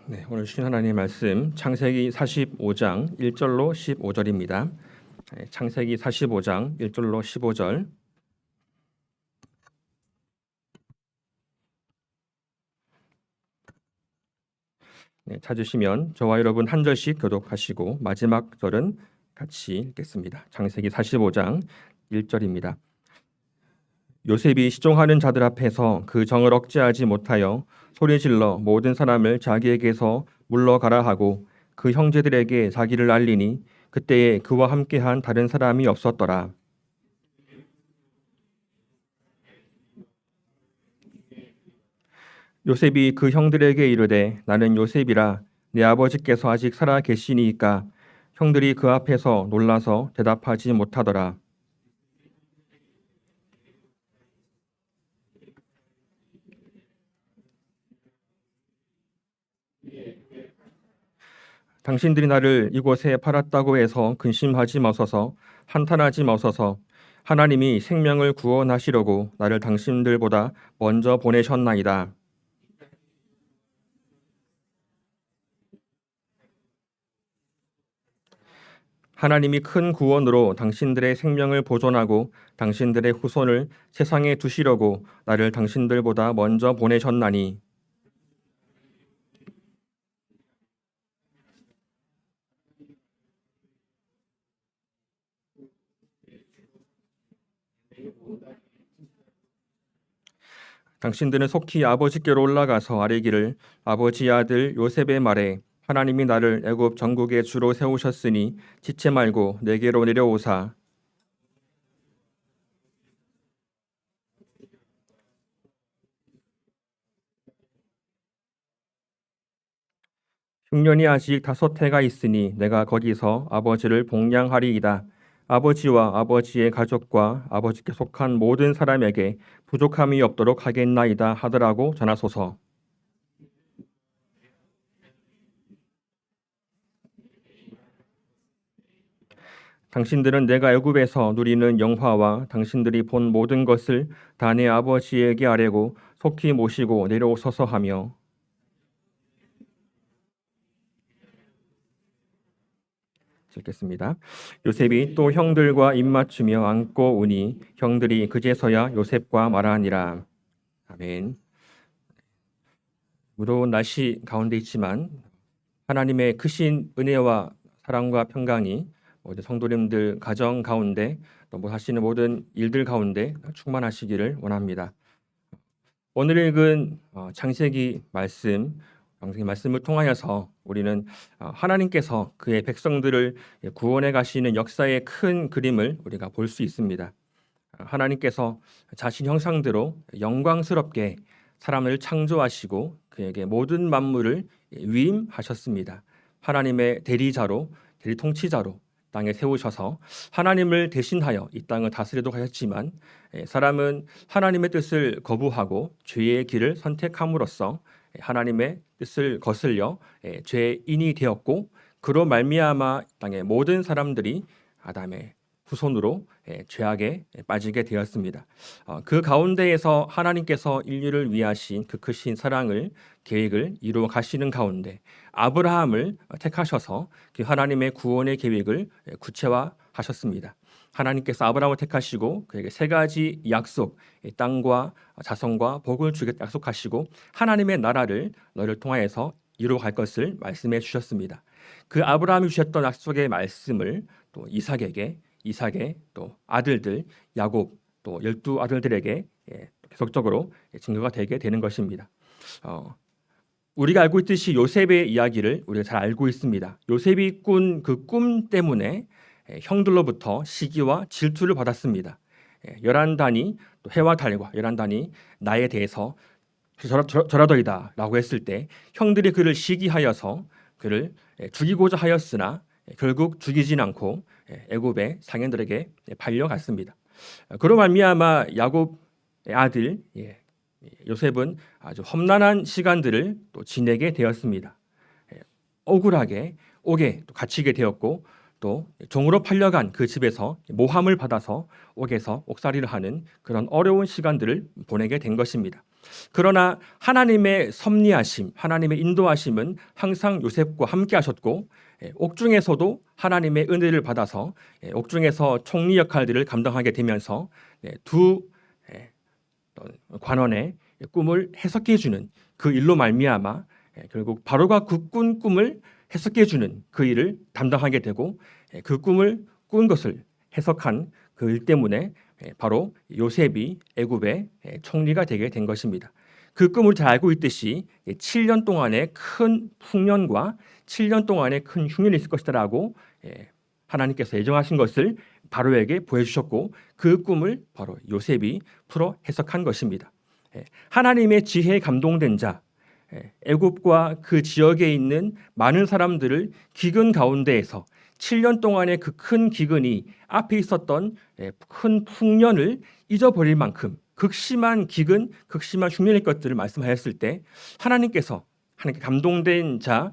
네, 오늘 주신 하나님의 말씀 창세기 45장 1절로 15절입니다. 창세기 45장 1절로 15절. 찾으시면 저와 여러분 한 절씩 교독하시고 마지막 절은 같이 읽겠습니다. 창세기 45장 1절입니다. 요셉이 시종하는 자들 앞에서 그 정을 억제하지 못하여 소리질러 모든 사람을 자기에게서 물러가라 하고 그 형제들에게 자기를 알리니 그때에 그와 함께한 다른 사람이 없었더라. 요셉이 그 형들에게 이르되 나는 요셉이라 내 아버지께서 아직 살아 계시니이까 형들이 그 앞에서 놀라서 대답하지 못하더라. 당신들이 나를 이곳에 팔았다고 해서 근심하지 마소서, 한탄하지 마소서. 하나님이 생명을 구원하시려고 나를 당신들보다 먼저 보내셨나이다. 하나님이 큰 구원으로 당신들의 생명을 보존하고 당신들의 후손을 세상에 두시려고 나를 당신들보다 먼저 보내셨나니 당신들은 속히 아버지께로 올라가서 아뢰기를 아버지 아들 요셉의 말에 하나님이 나를 애굽 전국의 주로 세우셨으니 지체 말고 내게로 내려오사 흉년이 아직 5해가 있으니 내가 거기서 아버지를 복량하리이다. 아버지와 아버지의 가족과 아버지께 속한 모든 사람에게 부족함이 없도록 하겠나이다 하더라고 전하소서. 당신들은 내가 애굽에서 누리는 영화와 당신들이 본 모든 것을 다 내 아버지에게 아뢰고 속히 모시고 내려오소서 하며 읽겠습니다. 요셉이 또 형들과 입맞추며 안고 우니 형들이 그제서야 요셉과 말하니라. 아멘. 무더운 날씨 가운데 있지만 하나님의 크신 은혜와 사랑과 평강이 모든 성도님들 가정 가운데 또 하시는 모든 일들 가운데 충만하시기를 원합니다. 오늘 읽은 창세기 말씀을 통하여서 우리는 하나님께서 그의 백성들을 구원해 가시는 역사의 큰 그림을 우리가 볼 수 있습니다. 하나님께서 자신 형상대로 영광스럽게 사람을 창조하시고 그에게 모든 만물을 위임하셨습니다. 하나님의 대리자로, 대리통치자로 땅에 세우셔서 하나님을 대신하여 이 땅을 다스리도록 하셨지만 사람은 하나님의 뜻을 거부하고 죄의 길을 선택함으로써 하나님의 뜻을 거슬려 죄인이 되었고 그로 말미암아 땅의 모든 사람들이 아담의 후손으로 죄악에 빠지게 되었습니다. 그 가운데에서 하나님께서 인류를 위하신 그 크신 사랑을 계획을 이루어 가시는 가운데 아브라함을 택하셔서 그 하나님의 구원의 계획을 구체화하셨습니다. 하나님께서 아브라함을 택하시고 그에게 3가지 약속, 땅과 자손과 복을 주겠다 약속하시고 하나님의 나라를 너를 통하여서 이루어갈 것을 말씀해 주셨습니다. 그 아브라함이 주셨던 약속의 말씀을 또 이삭의 또 아들들 야곱 또 12아들들에게 계속적으로 증거가 되게 되는 것입니다. 우리가 알고 있듯이 요셉의 이야기를 우리가 잘 알고 있습니다. 요셉이 꾼 그 꿈 때문에 형들로부터 시기와 질투를 받았습니다. 11단이 또 해와 달과 11단이 나에 대해서 저라더이다 라고 했을 때 형들이 그를 시기하여서 그를 죽이고자 하였으나 결국 죽이진 않고 애굽의 상인들에게 팔려갔습니다. 그로 말미암아 야곱의 아들 요셉은 아주 험난한 시간들을 또 지내게 되었습니다. 억울하게 옥에 갇히게 되었고 또 종으로 팔려간 그 집에서 모함을 받아서 옥에서 옥살이를 하는 그런 어려운 시간들을 보내게 된 것입니다. 그러나 하나님의 섭리하심, 하나님의 인도하심은 항상 요셉과 함께 하셨고 옥중에서도 하나님의 은혜를 받아서 옥중에서 총리 역할들을 감당하게 되면서 두 관원의 꿈을 해석해 주는 그 일로 말미암아 결국 바로가 그 꾼 꿈을 해석해 주는 그 일을 담당하게 되고 그 꿈을 꾼 것을 해석한 그 일 때문에 바로 요셉이 애굽의 총리가 되게 된 것입니다. 그 꿈을 잘 알고 있듯이 7년 동안의 큰 풍년과 7년 동안의 큰 흉년이 있을 것이다라고 하나님께서 예정하신 것을 바로에게 보여주셨고 그 꿈을 바로 요셉이 풀어 해석한 것입니다. 하나님의 지혜에 감동된 자, 애굽과 그 지역에 있는 많은 사람들을 기근 가운데에서 7년 동안의 그 큰 기근이 앞에 있었던 큰 풍년을 잊어버릴 만큼 극심한 기근, 극심한 흉년의 것들을 말씀하였을 때 하나님께서 하나님께 감동된 자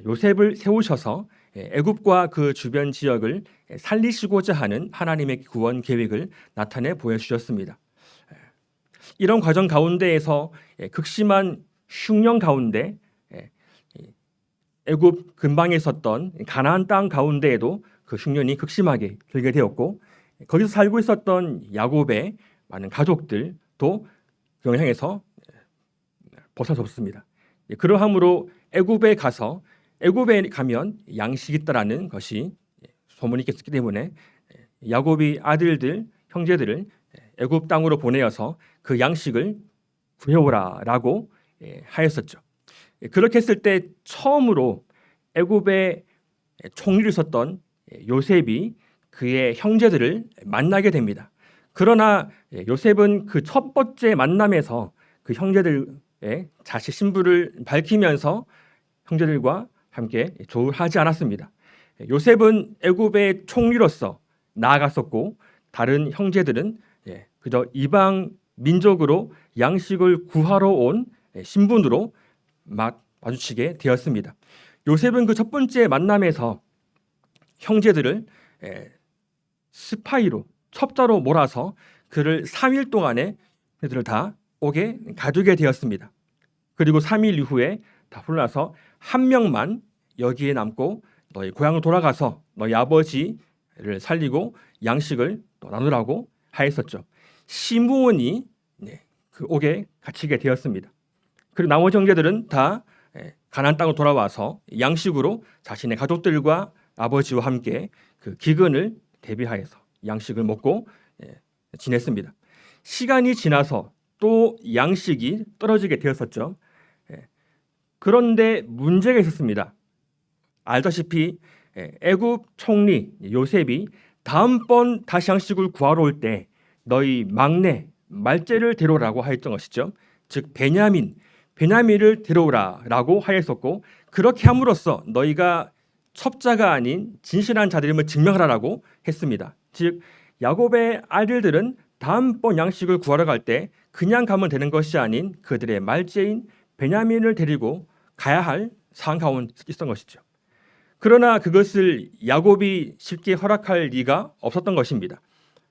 요셉을 세우셔서 애굽과 그 주변 지역을 살리시고자 하는 하나님의 구원 계획을 나타내 보여주셨습니다. 이런 과정 가운데에서 극심한 흉년 가운데 애굽 근방에 있었던 가나안 땅 가운데에도 그 흉년이 극심하게 들게 되었고 거기서 살고 있었던 야곱의 많은 가족들도 그 영향에서 벗어날 수 없습니다. 그러함으로 애굽에 가면 양식이 있다라는 것이 소문이 있기 때문에 야곱이 아들들, 형제들을 애굽 땅으로 보내어서 그 양식을 구해오라라고 하였었죠. 그렇게 했을 때 처음으로 애굽의 총리를 썼던 요셉이 그의 형제들을 만나게 됩니다. 그러나 요셉은 그 첫 번째 만남에서 그 형제들의 자신 신부를 밝히면서 형제들과 함께 조울하지 않았습니다. 요셉은 애굽의 총리로서 나아갔었고 다른 형제들은 그저 이방 민족으로 양식을 구하러 온 신분으로 마주치게 되었습니다. 요셉은 그 첫 번째 만남에서 형제들을 스파이로 첩자로 몰아서 그를 3일 동안에 그들을 다 옥에 가두게 되었습니다. 그리고 3일 이후에 다 풀어나서 한 명만 여기에 남고 너희 고향으로 돌아가서 너희 아버지를 살리고 양식을 나누라고 하였었죠. 시므온이 그 옥에 갇히게 되었습니다. 그리고 나머지 형제들은 다 가나안 땅으로 돌아와서 양식으로 자신의 가족들과 아버지와 함께 그 기근을 대비하여서 양식을 먹고 지냈습니다. 시간이 지나서 또 양식이 떨어지게 되었었죠. 그런데 문제가 있었습니다. 알다시피 애굽 총리 요셉이 다음번 다시 양식을 구하러 올 때 너희 막내 말째를 데려오라고 하였던 것이죠. 즉 베냐민을 데려오라라고 하였었고 그렇게 함으로써 너희가 첩자가 아닌 진실한 자들임을 증명하라라고 했습니다. 즉 야곱의 아들들은 다음번 양식을 구하러 갈 때 그냥 가면 되는 것이 아닌 그들의 말째인 베냐민을 데리고 가야 할 상황 가운데 있었던 것이죠. 그러나 그것을 야곱이 쉽게 허락할 리가 없었던 것입니다.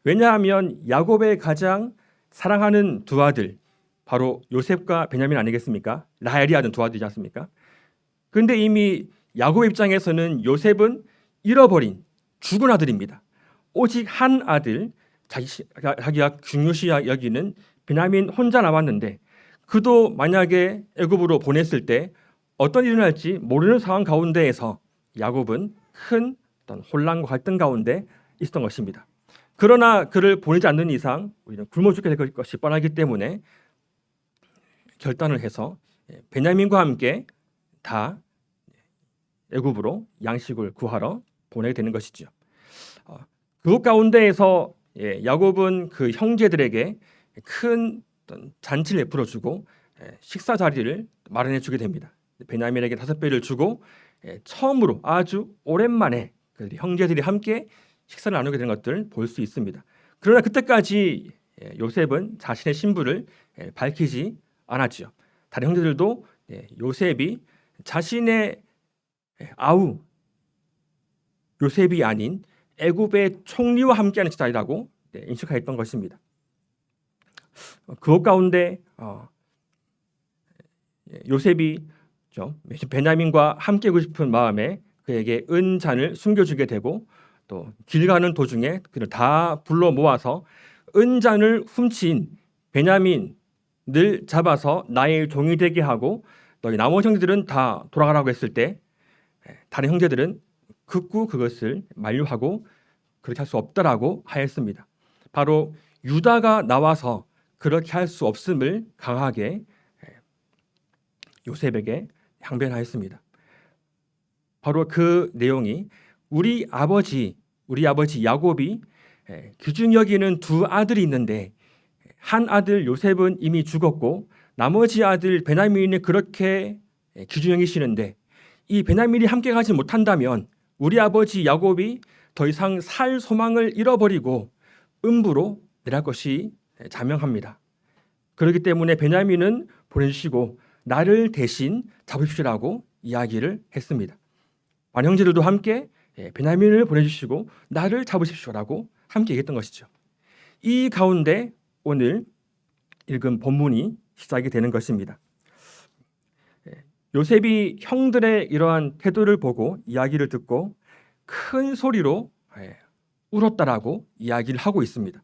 왜냐하면 야곱의 가장 사랑하는 두 아들 바로 요셉과 베냐민 아니겠습니까? 라헬이 아는 두 아들이지 않습니까? 그런데 이미 야곱 입장에서는 요셉은 잃어버린 죽은 아들입니다. 오직 한 아들 자기가 중요시 여기는 베냐민 혼자 남았는데 그도 만약에 애굽으로 보냈을 때 어떤 일이 일어날지 모르는 상황 가운데에서 야곱은 큰 어떤 혼란과 갈등 가운데 있었던 것입니다. 그러나 그를 보내지 않는 이상 우리는 굶어 죽게 될 것이 뻔하기 때문에 결단을 해서 베냐민과 함께 다 애굽으로 양식을 구하러 보내게 되는 것이죠. 그곳 가운데에서 야곱은 그 형제들에게 큰 잔치를 베풀어주고 식사 자리를 마련해주게 됩니다. 베냐민에게 5배를 주고 처음으로 아주 오랜만에 형제들이 함께 식사를 나누게 된 것들을 볼 수 있습니다. 그러나 그때까지 요셉은 자신의 신분을 밝히지 않았죠. 다른 형제들도 요셉이 자신의 아우 요셉이 아닌 애굽의 총리와 함께하는 식사이라고 인식하였던 것입니다. 그것 가운데 요셉이 베냐민과 함께하고 싶은 마음에 그에게 은잔을 숨겨주게 되고 또 길 가는 도중에 그를 다 불러 모아서 은잔을 훔친 베냐민을 잡아서 나의 종이 되게 하고 너희 나머지 형제들은 다 돌아가라고 했을 때 다른 형제들은 극구 그것을 만류하고 그렇게 할 수 없다라고 하였습니다. 바로 유다가 나와서 그렇게 할 수 없음을 강하게 요셉에게 항변하였습니다. 바로 그 내용이 우리 아버지 야곱이 귀중히 여기는 두 아들이 있는데 한 아들 요셉은 이미 죽었고 나머지 아들 베냐민이 그렇게 귀중히 여기시는데 이 베냐민이 함께 가지 못한다면 우리 아버지 야곱이 더 이상 살 소망을 잃어버리고 음부로 내려갈 것이 자명합니다. 그렇기 때문에 베냐민은 보내주시고 나를 대신 잡으십시오라고 이야기를 했습니다. 많은 형제들도 함께 베냐민을 보내주시고 나를 잡으십시오라고 함께 얘기했던 것이죠. 이 가운데 오늘 읽은 본문이 시작이 되는 것입니다. 요셉이 형들의 이러한 태도를 보고 이야기를 듣고 큰 소리로 울었다라고 이야기를 하고 있습니다.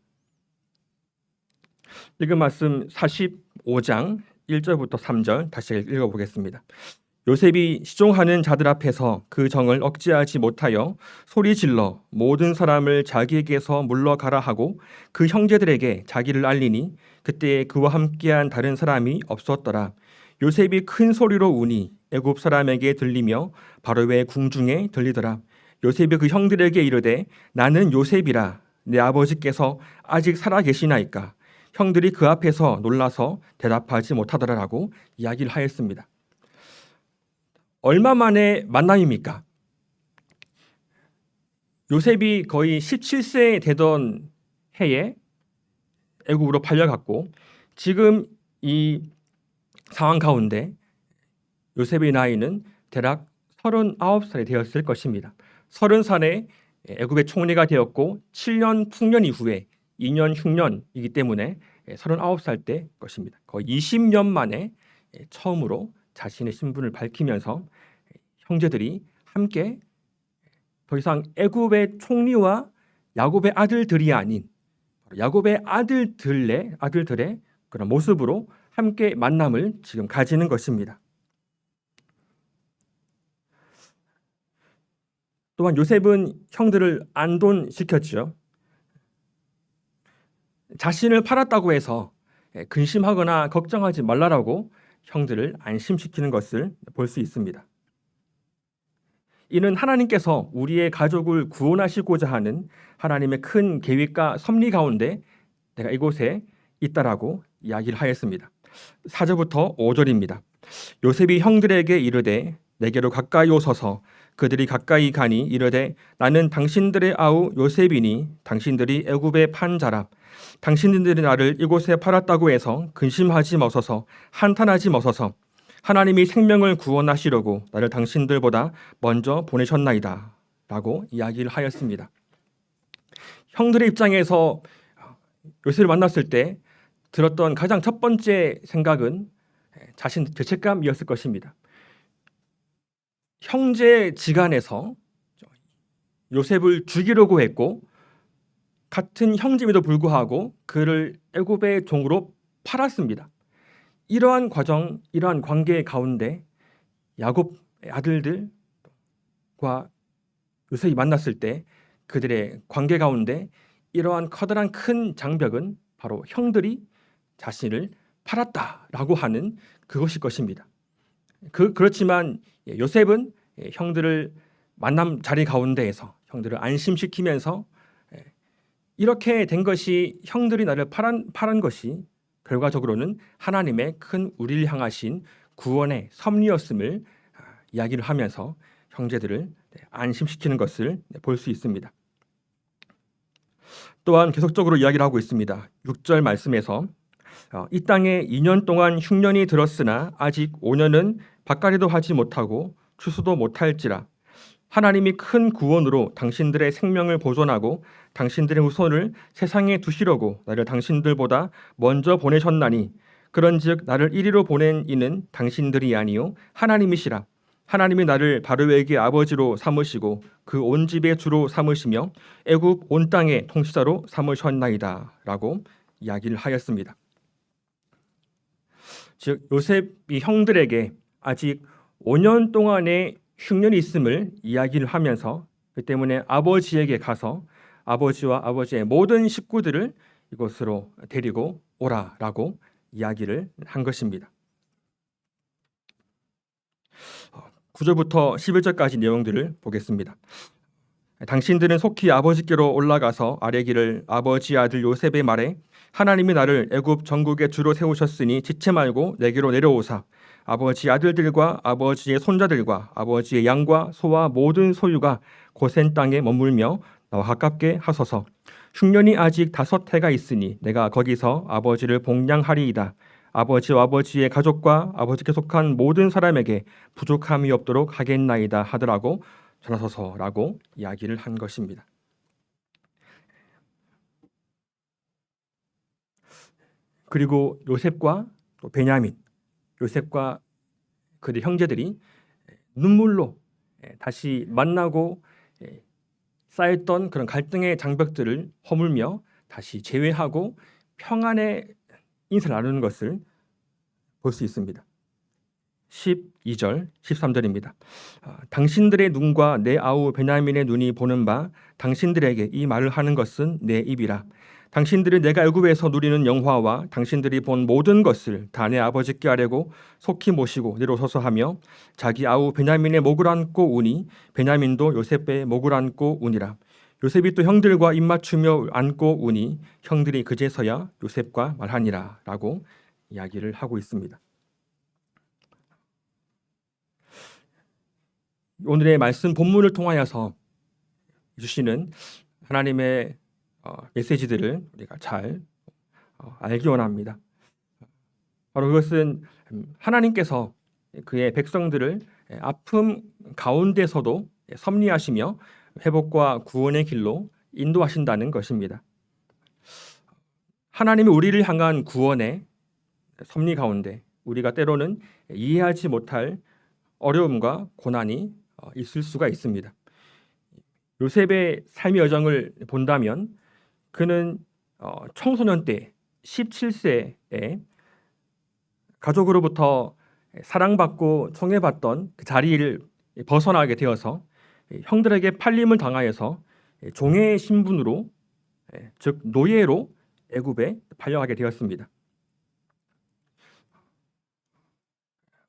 읽은 말씀 45장 1절부터 3절 다시 읽어보겠습니다. 요셉이 시종하는 자들 앞에서 그 정을 억제하지 못하여 소리질러 모든 사람을 자기에게서 물러가라 하고 그 형제들에게 자기를 알리니 그때 그와 함께한 다른 사람이 없었더라. 요셉이 큰 소리로 우니 애굽 사람에게 들리며 바로의 궁중에 들리더라. 요셉이 그 형들에게 이르되 나는 요셉이라. 내 아버지께서 아직 살아 계시나이까. 형들이 그 앞에서 놀라서 대답하지 못하더라라고 이야기를 하였습니다. 얼마 만의 만남입니까? 요셉이 거의 17세 되던 해에 애굽으로 팔려갔고 지금 이 상황 가운데 요셉의 나이는 대략 39살이 되었을 것입니다. 30살에 애굽의 총리가 되었고 7년 풍년 이후에 2년 흉년이기 때문에 39살 때 것입니다. 거의 20년 만에 처음으로 자신의 신분을 밝히면서 형제들이 함께 더 이상 애굽의 총리와 야곱의 아들들이 아닌 야곱의 아들들의 그런 모습으로 함께 만남을 지금 가지는 것입니다. 또한 요셉은 형들을 안돈시켰죠. 자신을 팔았다고 해서 근심하거나 걱정하지 말라라고 형들을 안심시키는 것을 볼 수 있습니다. 이는 하나님께서 우리의 가족을 구원하시고자 하는 하나님의 큰 계획과 섭리 가운데 내가 이곳에 있다라고 이야기를 하였습니다. 4절부터 5절입니다. 요셉이 형들에게 이르되 내게로 가까이 오소서. 그들이 가까이 가니 이르되 나는 당신들의 아우 요셉이니 당신들이 애굽에 판 자라. 당신들이 나를 이곳에 팔았다고 해서 근심하지 마소서. 한탄하지 마소서. 하나님이 생명을 구원하시려고 나를 당신들보다 먼저 보내셨나이다 라고 이야기를 하였습니다. 형들의 입장에서 요셉을 만났을 때 들었던 가장 첫 번째 생각은 자신 죄책감이었을 것입니다. 형제 지간에서 요셉을 죽이려고 했고 같은 형제임에도 불구하고 그를 애굽의 종으로 팔았습니다. 이러한 과정, 이러한 관계 가운데 야곱의 아들들과 요셉이 만났을 때 그들의 관계 가운데 이러한 커다란 큰 장벽은 바로 형들이 자신을 팔았다라고 하는 그것일 것입니다. 그렇지만 요셉은 형들을 만남 자리 가운데에서 형들을 안심시키면서 이렇게 된 것이 형들이 나를 팔은 것이 결과적으로는 하나님의 큰 우리를 향하신 구원의 섭리였음을 이야기를 하면서 형제들을 안심시키는 것을 볼 수 있습니다. 또한 계속적으로 이야기를 하고 있습니다. 6절 말씀에서 이 땅에 2년 동안 흉년이 들었으나 아직 5년은 밭가리도 하지 못하고 추수도 못할지라. 하나님이 큰 구원으로 당신들의 생명을 보존하고 당신들의 후손을 세상에 두시려고 나를 당신들보다 먼저 보내셨나니 그런즉 나를 이리로 보낸 이는 당신들이 아니요 하나님이시라. 하나님이 나를 바로에게 아버지로 삼으시고 그 온 집의 주로 삼으시며 애굽 온 땅의 통치자로 삼으셨나이다라고 이야기를 하였습니다. 즉 요셉이 형들에게 아직 5년 동안의 흉년이 있음을 이야기를 하면서 그 때문에 아버지에게 가서 아버지와 아버지의 모든 식구들을 이곳으로 데리고 오라라고 이야기를 한 것입니다. 9절부터 11절까지 내용들을 보겠습니다. 당신들은 속히 아버지께로 올라가서 아뢰기를 아버지의 아들 요셉의 말에 하나님이 나를 애굽 전국의 주로 세우셨으니 지체 말고 내게로 내려오사 아버지 아들들과 아버지의 손자들과 아버지의 양과 소와 모든 소유가 고센 땅에 머물며 나와 가깝게 하소서. 흉년이 아직 5해가 있으니 내가 거기서 아버지를 복량하리이다. 아버지와 아버지의 가족과 아버지께 속한 모든 사람에게 부족함이 없도록 하겠나이다 하더라고 전하소서라고 이야기를 한 것입니다. 그리고 요셉과 또 베냐민, 요셉과 그의 형제들이 눈물로 다시 만나고 쌓였던 그런 갈등의 장벽들을 허물며 다시 재회하고 평안의 인사를 나누는 것을 볼 수 있습니다. 12절, 13절입니다. 당신들의 눈과 내 아우 베냐민의 눈이 보는 바 당신들에게 이 말을 하는 것은 내 입이라. 당신들이 내가 애굽에서 누리는 영화와 당신들이 본 모든 것을 다 내 아버지께 아뢰고 속히 모시고 내려오소서 하며 자기 아우 베냐민의 목을 안고 우니 베냐민도 요셉의 목을 안고 우니라. 요셉이 또 형들과 입맞추며 안고 우니 형들이 그제서야 요셉과 말하니라 라고 이야기를 하고 있습니다. 오늘의 말씀 본문을 통하여서 주시는 하나님의 메시지들을 우리가 잘 알기 원합니다. 바로 그것은 하나님께서 그의 백성들을 아픔 가운데서도 섭리하시며 회복과 구원의 길로 인도하신다는 것입니다. 하나님이 우리를 향한 구원의 섭리 가운데 우리가 때로는 이해하지 못할 어려움과 고난이 있을 수가 있습니다. 요셉의 삶의 여정을 본다면 그는 청소년 때 17세에 가족으로부터 사랑받고 총애받던 그 자리를 벗어나게 되어서 형들에게 팔림을 당하여서 종의 신분으로 즉 노예로 애굽에 팔려가게 되었습니다.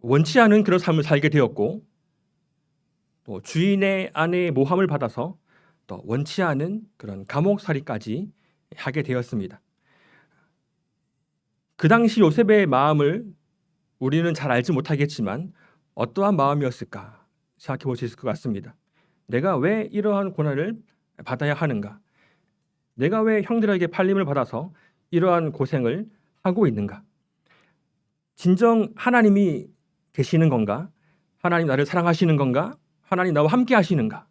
원치 않은 그런 삶을 살게 되었고 또 주인의 아내의 모함을 받아서 또 원치 않은 그런 감옥살이까지 하게 되었습니다. 그 당시 요셉의 마음을 우리는 잘 알지 못하겠지만 어떠한 마음이었을까 생각해 볼 수 있을 것 같습니다. 내가 왜 이러한 고난을 받아야 하는가? 내가 왜 형들에게 팔림을 받아서 이러한 고생을 하고 있는가? 진정 하나님이 계시는 건가? 하나님 나를 사랑하시는 건가? 하나님 나와 함께 하시는가?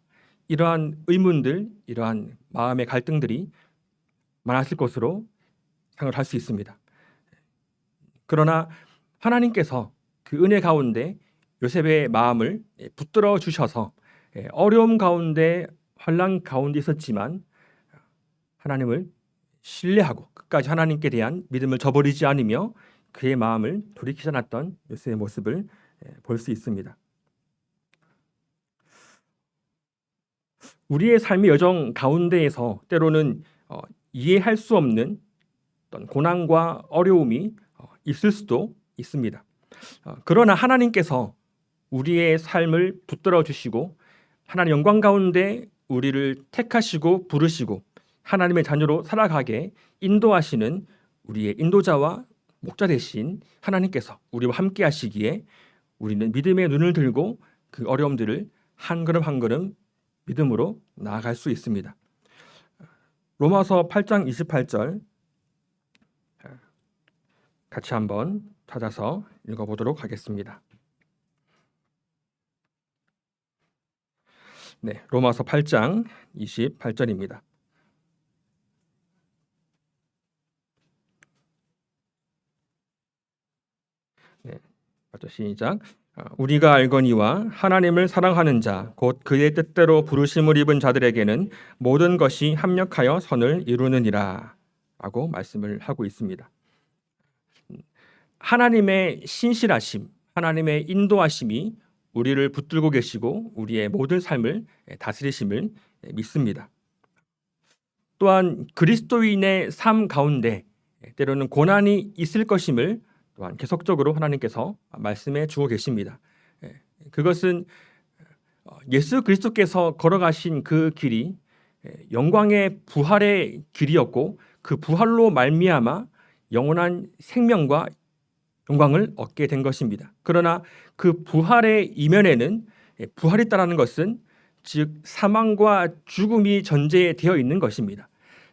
이러한 의문들, 이러한 마음의 갈등들이 많았을 것으로 생각을 할 수 있습니다. 그러나 하나님께서 그 은혜 가운데 요셉의 마음을 붙들어 주셔서 어려움 가운데 환난 가운데 있었지만 하나님을 신뢰하고 끝까지 하나님께 대한 믿음을 저버리지 않으며 그의 마음을 돌이키지 않았던 요셉의 모습을 볼 수 있습니다. 우리의 삶의 여정 가운데에서 때로는 이해할 수 없는 어떤 고난과 어려움이 있을 수도 있습니다. 그러나 하나님께서 우리의 삶을 붙들어 주시고 하나님 영광 가운데 우리를 택하시고 부르시고 하나님의 자녀로 살아가게 인도하시는 우리의 인도자와 목자 되신 하나님께서 우리와 함께 하시기에 우리는 믿음의 눈을 들고 그 어려움들을 한 걸음 한 걸음 믿음으로 나아갈 수 있습니다. 로마서 8장 28절 같이 한번 찾아서 읽어보도록 하겠습니다. 네, 로마서 8장 28절입니다. 네, 맞죠? 시작. 우리가 알거니와 하나님을 사랑하는 자, 곧 그의 뜻대로 부르심을 입은 자들에게는 모든 것이 합력하여 선을 이루느니라 라고 말씀을 하고 있습니다. 하나님의 신실하심, 하나님의 인도하심이 우리를 붙들고 계시고 우리의 모든 삶을 다스리심을 믿습니다. 또한 그리스도인의 삶 가운데 때로는 고난이 있을 것임을 또한 계속적으로 하나님께서 말씀해 주고 계십니다. 그것은 예수 그리스도께서 걸어가신 그 길이 영광의 부활의 길이었고 그 부활로 말미암아 영원한 생명과 영광을 얻게 된 것입니다. 그러나 그 부활의 이면에는 부활이 있다는 것은 즉 사망과 죽음이 전제되어 있는 것입니다.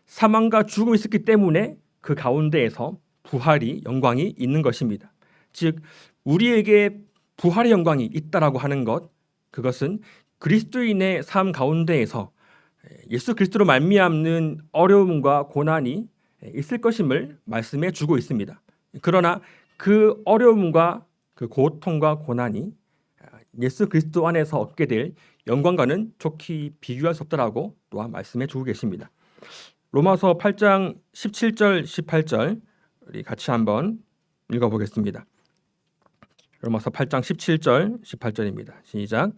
사망과 죽음이 있었기 때문에 그 가운데에서 부활이 영광이 있는 것입니다. 즉 우리에게 부활의 영광이 있다라고 하는 것, 그것은 그리스도인의 삶 가운데에서 예수 그리스도로 말미암는 어려움과 고난이 있을 것임을 말씀해 주고 있습니다. 그러나 그 어려움과 그 고통과 고난이 예수 그리스도 안에서 얻게 될 영광과는 좋게 비교할 수 없다라고 또한 말씀해 주고 계십니다. 로마서 8장 17절 18절 우리 같이 한번 읽어보겠습니다. 로마서 8장 17절 18절입니다. 시작.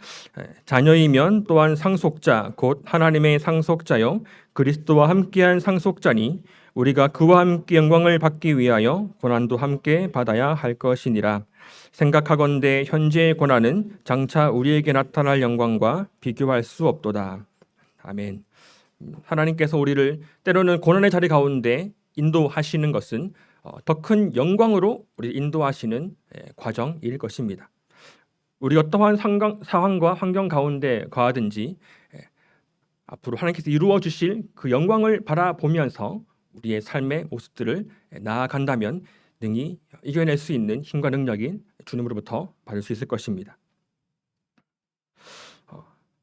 자녀이면 또한 상속자 곧 하나님의 상속자요 그리스도와 함께한 상속자니 우리가 그와 함께 영광을 받기 위하여 고난도 함께 받아야 할 것이니라. 생각하건대 현재의 고난은 장차 우리에게 나타날 영광과 비교할 수 없도다. 아멘. 하나님께서 우리를 때로는 고난의 자리 가운데 인도하시는 것은 더 큰 영광으로 우리 인도하시는 과정일 것입니다. 우리 어떠한 상황과 환경 가운데 거하든지 앞으로 하나님께서 이루어 주실 그 영광을 바라보면서 우리의 삶의 모습들을 나아간다면 능히 이겨낼 수 있는 힘과 능력인 주님으로부터 받을 수 있을 것입니다.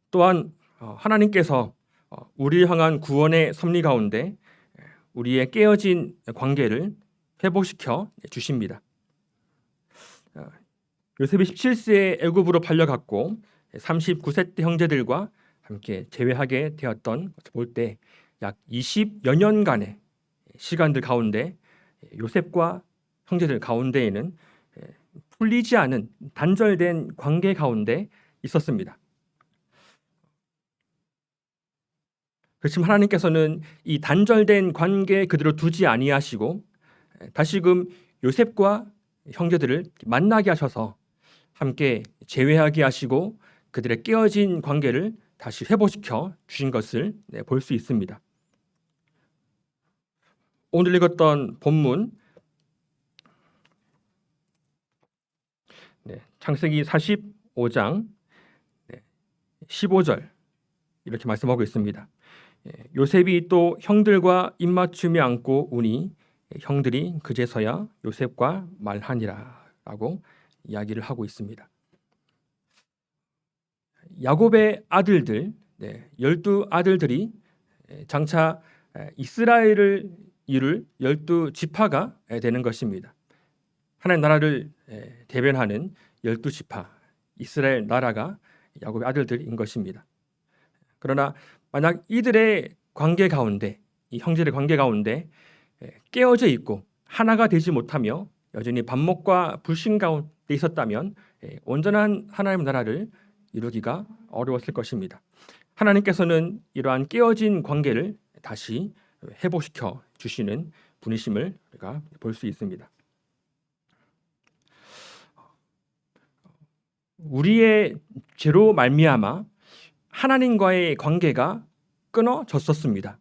또한 하나님께서 우리를 향한 구원의 섭리 가운데 우리의 깨어진 관계를 회복시켜 주십니다. 요셉이 17세에 애굽으로 팔려갔고 39세 때 형제들과 함께 재회하게 되었던 것을 볼 때 약 20여 년간의 시간들 가운데 요셉과 형제들 가운데에는 풀리지 않은 단절된 관계 가운데 있었습니다. 그렇지만 하나님께서는 이 단절된 관계 그대로 두지 아니하시고 다시금 요셉과 형제들을 만나게 하셔서 함께 재회하게 하시고 그들의 깨어진 관계를 다시 회복시켜 주신 것을 볼 수 있습니다. 오늘 읽었던 본문 창세기 45장 15절 이렇게 말씀하고 있습니다. 요셉이 또 형들과 입맞춤에 앉고 우니 형들이 그제서야 요셉과 말하니라 라고 이야기를 하고 있습니다. 야곱의 아들들 12아들들이 장차 이스라엘을 이룰 12지파가 되는 것입니다. 하나님 나라를 대변하는 12지파 이스라엘 나라가 야곱의 아들들인 것입니다. 그러나 만약 이들의 관계 가운데 이 형제의 관계 가운데 깨어져 있고 하나가 되지 못하며 여전히 반목과 불신 가운데 있었다면 온전한 하나님의 나라를 이루기가 어려웠을 것입니다. 하나님께서는 이러한 깨어진 관계를 다시 회복시켜 주시는 분이심을 우리가 볼 수 있습니다. 우리의 죄로 말미암아 하나님과의 관계가 끊어졌었습니다.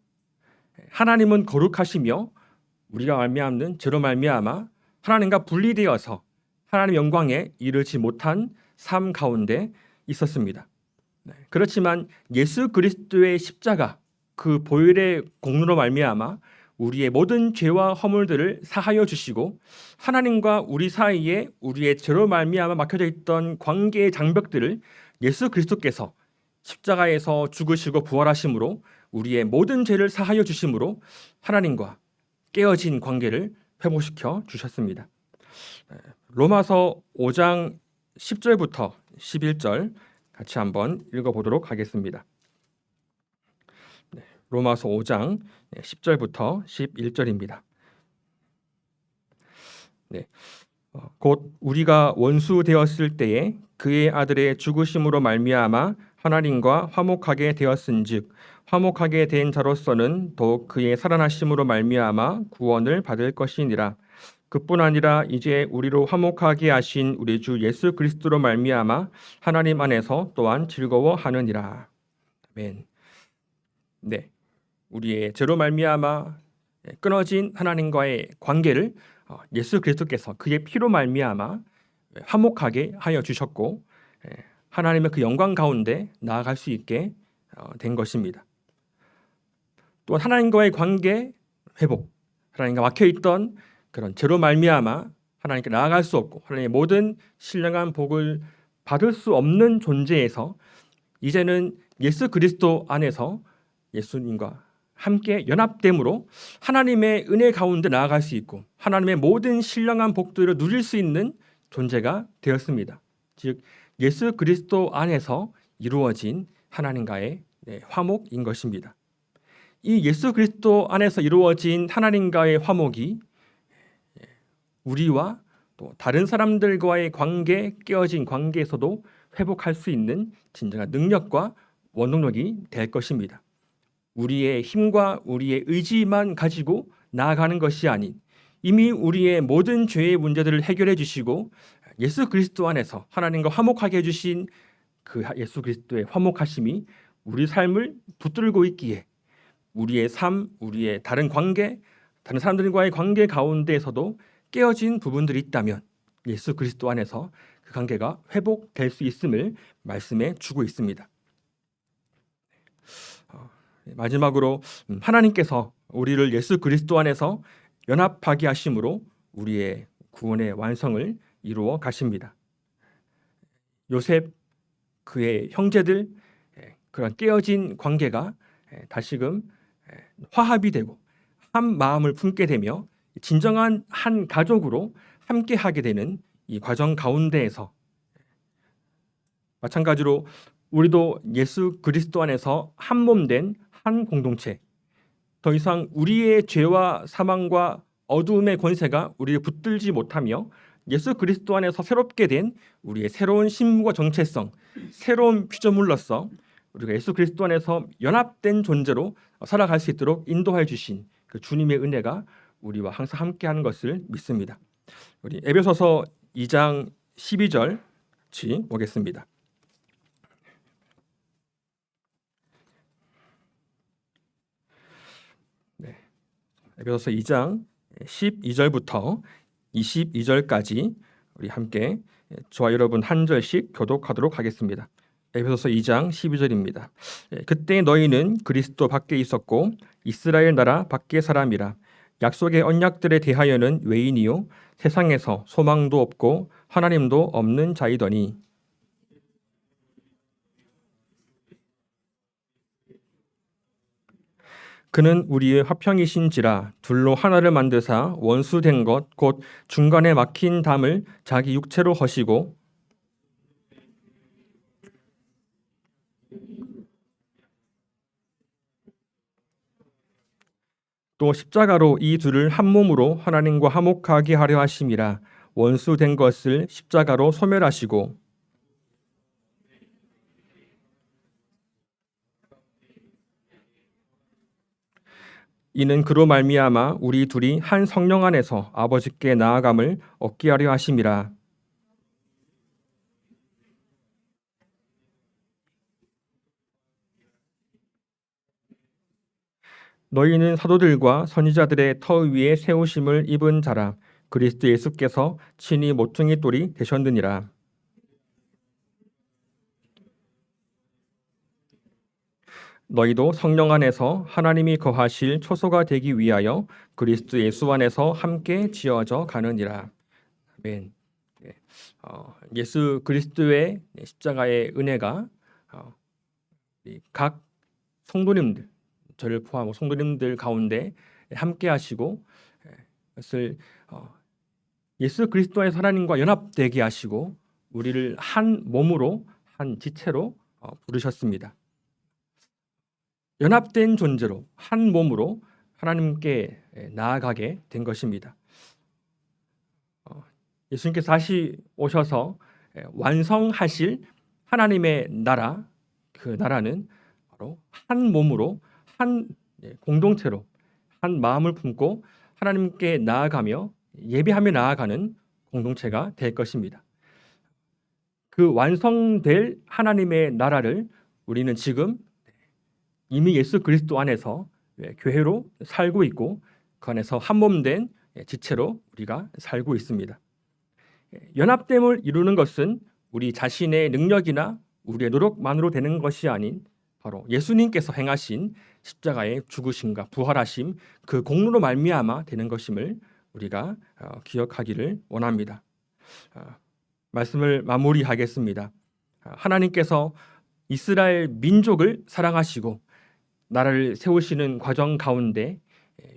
하나님은 거룩하시며 우리가 말미암는 죄로 말미암아 하나님과 분리되어서 하나님의 영광에 이르지 못한 삶 가운데 있었습니다. 그렇지만 예수 그리스도의 십자가 그 보혈의 공로로 말미암아 우리의 모든 죄와 허물들을 사하여 주시고 하나님과 우리 사이에 우리의 죄로 말미암아 막혀져 있던 관계의 장벽들을 예수 그리스도께서 십자가에서 죽으시고 부활하심으로 우리의 모든 죄를 사하여 주심으로 하나님과 깨어진 관계를 회복시켜 주셨습니다. 로마서 5장 10절부터 11절 같이 한번 읽어보도록 하겠습니다. 로마서 5장 10절부터 11절입니다. 곧 우리가 원수 되었을 때에 그의 아들의 죽으심으로 말미암아 하나님과 화목하게 되었은즉 화목하게 된 자로서는 더욱 그의 살아나심으로 말미암아 구원을 받을 것이니라. 그뿐 아니라 이제 우리로 화목하게 하신 우리 주 예수 그리스도로 말미암아 하나님 안에서 또한 즐거워하느니라. 아멘. 네, 우리의 죄로 말미암아 끊어진 하나님과의 관계를 예수 그리스도께서 그의 피로 말미암아 화목하게 하여 주셨고 하나님의 그 영광 가운데 나아갈 수 있게 된 것입니다. 또 하나님과의 관계 회복, 하나님과 막혀있던 그런 죄로 말미암아 하나님께 나아갈 수 없고 하나님의 모든 신령한 복을 받을 수 없는 존재에서 이제는 예수 그리스도 안에서 예수님과 함께 연합됨으로 하나님의 은혜 가운데 나아갈 수 있고 하나님의 모든 신령한 복들을 누릴 수 있는 존재가 되었습니다. 즉 예수 그리스도 안에서 이루어진 하나님과의 화목인 것입니다. 이 예수 그리스도 안에서 이루어진 하나님과의 화목이 우리와 또 다른 사람들과의 관계, 깨어진 관계에서도 회복할 수 있는 진정한 능력과 원동력이 될 것입니다. 우리의 힘과 우리의 의지만 가지고 나아가는 것이 아닌 이미 우리의 모든 죄의 문제들을 해결해 주시고 예수 그리스도 안에서 하나님과 화목하게 해주신 그 예수 그리스도의 화목하심이 우리 삶을 붙들고 있기에 우리의 삶, 우리의 다른 관계, 다른 사람들과의 관계 가운데에서도 깨어진 부분들이 있다면 예수 그리스도 안에서 그 관계가 회복될 수 있음을 말씀해 주고 있습니다. 마지막으로 하나님께서 우리를 예수 그리스도 안에서 연합하게 하심으로 우리의 구원의 완성을 이루어 가십니다. 요셉 그의 형제들 그런 깨어진 관계가 다시금 화합이 되고 한 마음을 품게 되며 진정한 한 가족으로 함께하게 되는 이 과정 가운데에서 마찬가지로 우리도 예수 그리스도 안에서 한 몸 된 한 공동체, 더 이상 우리의 죄와 사망과 어두움의 권세가 우리를 붙들지 못하며 예수 그리스도 안에서 새롭게 된 우리의 새로운 신분과 정체성, 새로운 피조물로서 우리가 예수 그리스도 안에서 연합된 존재로 살아갈 수 있도록 인도해 주신 그 주님의 은혜가 우리와 항상 함께하는 것을 믿습니다. 우리 에베소서 2장 12절 같이 보겠습니다. 에베소서 2장 12절부터 22절까지 우리 함께 저와 여러분 한 절씩 교독하도록 하겠습니다. 에베소서 2장 12절입니다. 그때 너희는 그리스도 밖에 있었고 이스라엘 나라 밖의 사람이라. 약속의 언약들에 대하여는 외인이요 세상에서 소망도 없고 하나님도 없는 자이더니 그는 우리의 화평이신지라. 둘로 하나를 만드사 원수된 것 곧 중간에 막힌 담을 자기 육체로 허시고 또 십자가로 이 둘을 한 몸으로 하나님과 화목하게 하려 하심이라. 원수된 것을 십자가로 소멸하시고 이는 그로 말미암아 우리 둘이 한 성령 안에서 아버지께 나아감을 얻게 하려 하심이라. 너희는 사도들과 선지자들의 터 위에 세우심을 입은 자라. 그리스도 예수께서 친히 모퉁이 돌이 되셨느니라. 너희도 성령 안에서 하나님이 거하실 초소가 되기 위하여 그리스도 예수 안에서 함께 지어져 가느니라. 아멘. 예수 그리스도의 십자가의 은혜가 각 성도님들, 저를 포함하고 성도님들 가운데 함께 하시고 그것을 예수 그리스도 안에서 하나님과 연합되게 하시고 우리를 한 몸으로 한 지체로 부르셨습니다. 연합된 존재로 한 몸으로 하나님께 나아가게 된 것입니다. 예수님께서 다시 오셔서 완성하실 하나님의 나라, 그 나라는 바로 한 몸으로 한 공동체로 한 마음을 품고 하나님께 나아가며 예배하며 나아가는 공동체가 될 것입니다. 그 완성될 하나님의 나라를 우리는 지금 이미 예수 그리스도 안에서 교회로 살고 있고 그 안에서 한 몸 된 지체로 우리가 살고 있습니다. 연합됨을 이루는 것은 우리 자신의 능력이나 우리의 노력만으로 되는 것이 아닌 바로 예수님께서 행하신 십자가의 죽으심과 부활하심 그 공로로 말미암아 되는 것임을 우리가 기억하기를 원합니다. 말씀을 마무리하겠습니다. 하나님께서 이스라엘 민족을 사랑하시고 나라를 세우시는 과정 가운데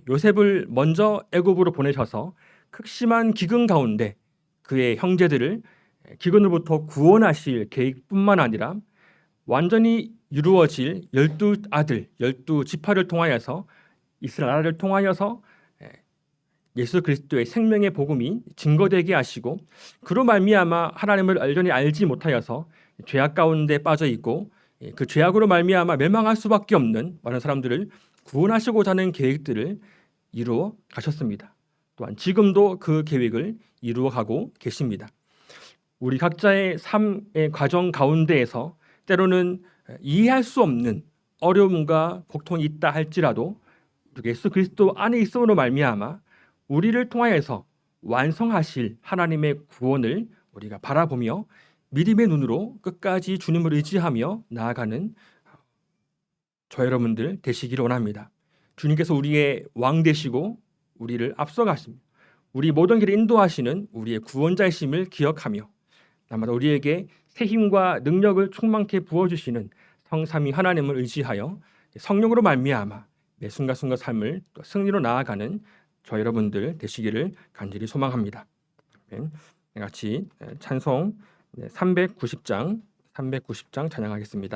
요셉을 먼저 애굽으로 보내셔서 극심한 기근 가운데 그의 형제들을 기근으로부터 구원하실 계획뿐만 아니라 완전히 이루어질 12아들, 12지파를 통하여서 이스라엘 나라를 통하여서 예수 그리스도의 생명의 복음이 증거되게 하시고 그로 말미암아 하나님을 온전히 알지 못하여서 죄악 가운데 빠져 있고 그 죄악으로 말미암아 멸망할 수밖에 없는 많은 사람들을 구원하시고자 하는 계획들을 이루어 가셨습니다. 또한 지금도 그 계획을 이루어가고 계십니다. 우리 각자의 삶의 과정 가운데에서 때로는 이해할 수 없는 어려움과 고통이 있다 할지라도 예수 그리스도 안에 있음으로 말미암아 우리를 통하여서 완성하실 하나님의 구원을 우리가 바라보며 믿음의 눈으로 끝까지 주님을 의지하며 나아가는 저 여러분들 되시기를 원합니다. 주님께서 우리의 왕 되시고 우리를 앞서가십니다. 우리 모든 길을 인도하시는 우리의 구원자이심을 기억하며 날마다 우리에게 새 힘과 능력을 충만케 부어주시는 성삼위 하나님을 의지하여 성령으로 말미암아 매 순간순간 삶을 또 승리로 나아가는 저 여러분들 되시기를 간절히 소망합니다. 같이 찬송 390장 찬양하겠습니다.